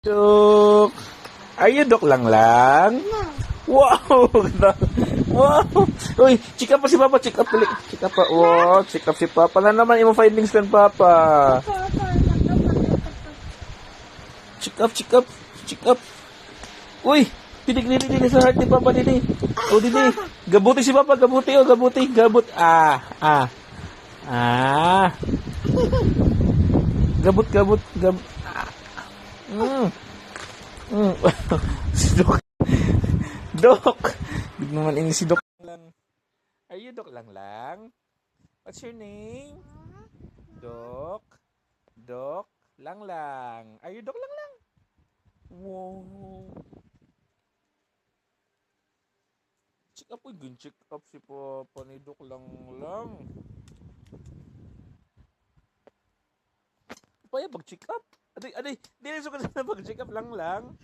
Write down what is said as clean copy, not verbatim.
Dok. Are you Dok lang lang? Wow! Wow! Uy, check up pa si Papa, check up ulit. Check up pa. Wow, check up si Papa. Na naman imo findings kan Papa. Check up, check up, check up. Uy, dinig sa heart ni Papa dini. Oh, dini. Gabuti si Papa, gabuti oh, gabuti, gabut. Ah. Gabut, gabut, gabut. Mm. Mm. Si Dok. Dok. Big naman ini si Dok lang. Are you Dok lang lang? What's your name? Dok. Dok lang lang. Are you Dok lang lang? Wow. Check up, uy, check up si Papa ni Dok lang lang. Paya pag check up. Aday, aday, di rin suka na pag check up lang lang.